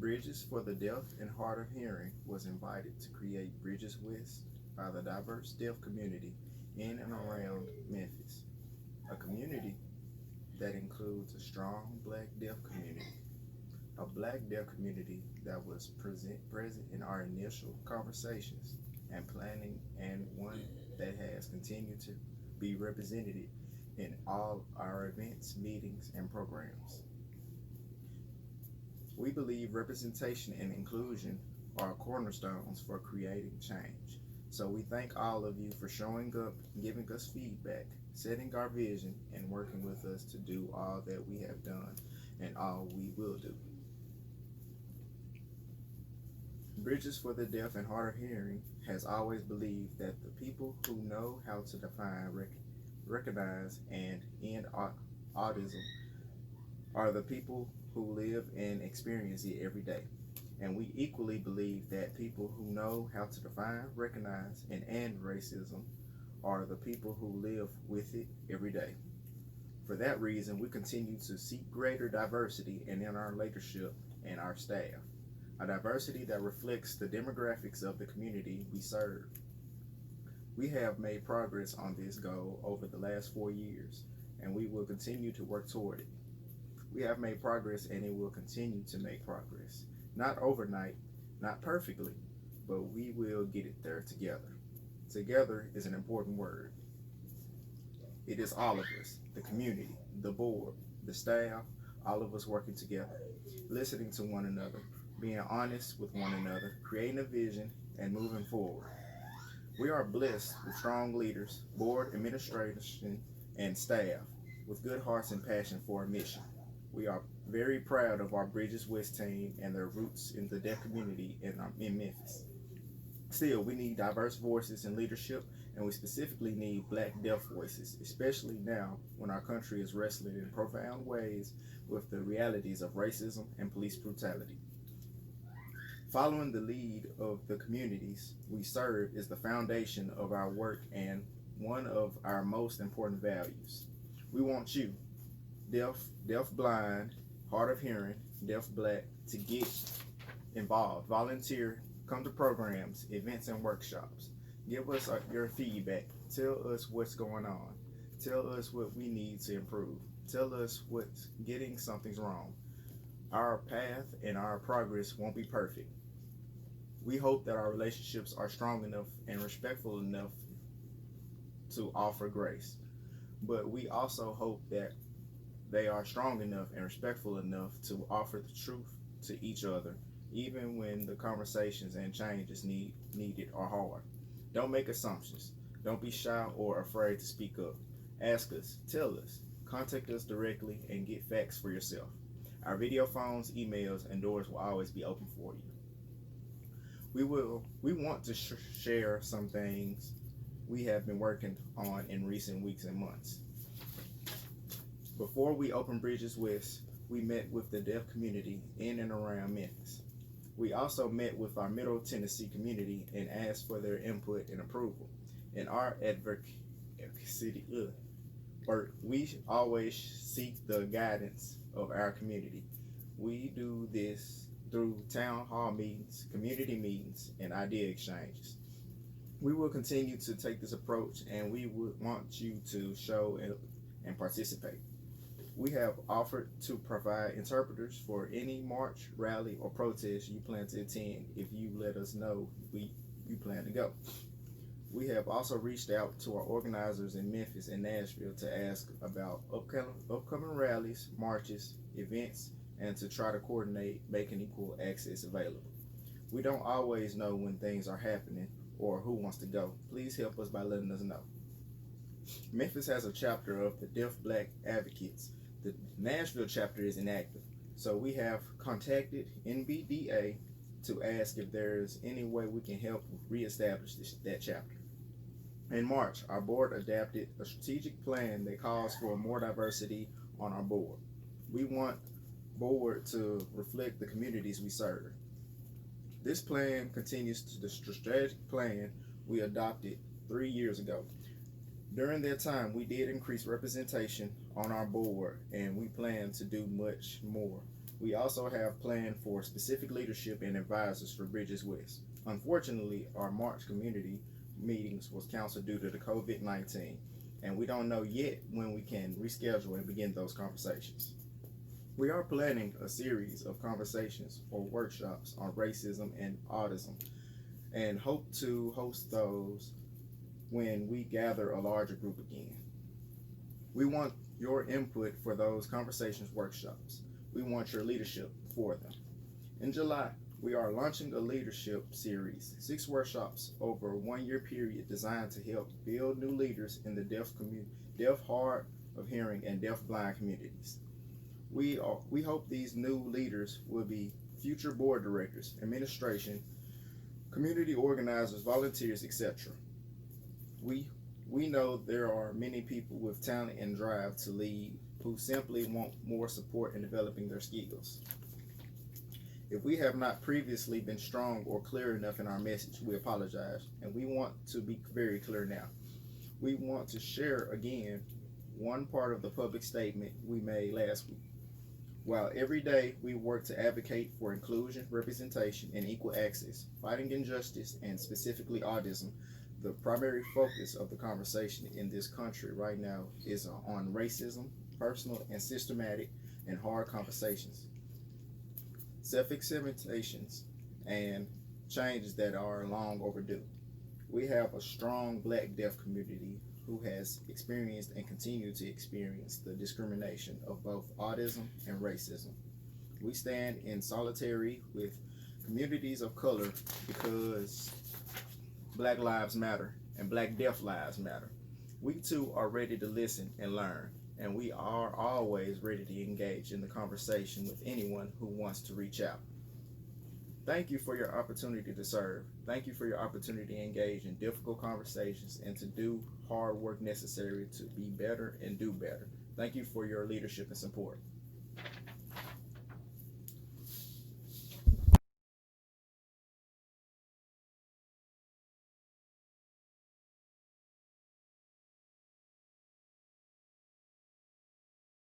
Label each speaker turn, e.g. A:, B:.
A: Bridges for the Deaf and Hard of Hearing was invited to create Bridges West by the diverse deaf community in and around Memphis, a community that includes a strong black deaf community, a black deaf community that was present in our initial conversations and planning, and one that has continued to be represented in all our events, meetings, and programs. We believe representation and inclusion are cornerstones for creating change. So we thank all of you for showing up, giving us feedback, setting our vision, and working with us to do all that we have done and all we will do. Bridges for the Deaf and Hard of Hearing has always believed that the people who know how to define, recognize, and end audism are the people who live and experience it every day. And we equally believe that people who know how to define, recognize, and end racism are the people who live with it every day. For that reason, we continue to seek greater diversity in our leadership and our staff, a diversity that reflects the demographics of the community we serve. We have made progress on this goal over the last 4 years, and we will continue to work toward it. We have made progress and it will continue to make progress. Not overnight, not perfectly, but we will get it there together. Together is an important word. It is all of us, the community, the board, the staff, all of us working together, listening to one another, being honest with one another, creating a vision, and moving forward. We are blessed with strong leaders, board, administration, and staff with good hearts and passion for our mission. We are very proud of our BridgesWEST team and their roots in the deaf community in Memphis. Still, we need diverse voices in leadership, and we specifically need black deaf voices, especially now when our country is wrestling in profound ways with the realities of racism and police brutality. Following the lead of the communities we serve is the foundation of our work and one of our most important values. We want you, deaf, blind, hard of hearing, deaf, black, to get involved, volunteer, come to programs, events, and workshops. Give us your feedback. Tell us what's going on. Tell us what we need to improve. Tell us what's getting something's wrong. Our path and our progress won't be perfect. We hope that our relationships are strong enough and respectful enough to offer grace. But we also hope that they are strong enough and respectful enough to offer the truth to each other, even when the conversations and changes needed are hard. Don't make assumptions. Don't be shy or afraid to speak up. Ask us, tell us, contact us directly, and get facts for yourself. Our video phones, emails, and doors will always be open for you. We want to share some things we have been working on in recent weeks and months. Before we opened Bridges West, we met with the deaf community in and around Memphis. We also met with our Middle Tennessee community and asked for their input and approval. In our advocacy work, we always seek the guidance of our community. We do this through town hall meetings, community meetings, and idea exchanges. We will continue to take this approach, and we would want you to show and participate. We have offered to provide interpreters for any march, rally, or protest you plan to attend if you let us know you plan to go. We have also reached out to our organizers in Memphis and Nashville to ask about upcoming rallies, marches, events, and to try to coordinate making equal access available. We don't always know when things are happening or who wants to go. Please help us by letting us know. Memphis has a chapter of the Deaf Black Advocates. The Nashville chapter is inactive, so we have contacted NBDA to ask if there's any way we can help reestablish that chapter. In March, our board adopted a strategic plan that calls for more diversity on our board. We want board to reflect the communities we serve. This plan continues to the strategic plan we adopted 3 years ago. During that time, we did increase representation on our board, and we plan to do much more. We also have planned for specific leadership and advisors for BridgesWEST. Unfortunately, our March community meetings was canceled due to the COVID-19, and we don't know yet when we can reschedule and begin those conversations. We are planning a series of conversations or workshops on racism and audism and hope to host those when we gather a larger group again. We want your input for those conversations workshops. We want your leadership for them. In July, we are launching a leadership series, 6 workshops over a 1-year period designed to help build new leaders in the deaf, hard of hearing, and deaf-blind communities. We hope these new leaders will be future board directors, administration, community organizers, volunteers, etc. We know there are many people with talent and drive to lead who simply want more support in developing their skills. If we have not previously been strong or clear enough in our message, we apologize, and we want to be very clear now. We want to share again one part of the public statement we made last week. While every day we work to advocate for inclusion, representation, and equal access, fighting injustice, and specifically audism, the primary focus of the conversation in this country right now is on racism, personal and systematic and hard conversations, self-examinations, and changes that are long overdue. We have a strong Black deaf community who has experienced and continue to experience the discrimination of both audism and racism. We stand in solidarity with communities of color because Black lives matter and Black deaf lives matter. We too are ready to listen and learn, and we are always ready to engage in the conversation with anyone who wants to reach out. Thank you for your opportunity to serve. Thank you for your opportunity to engage in difficult conversations and to do hard work necessary to be better and do better. Thank you for your leadership and support.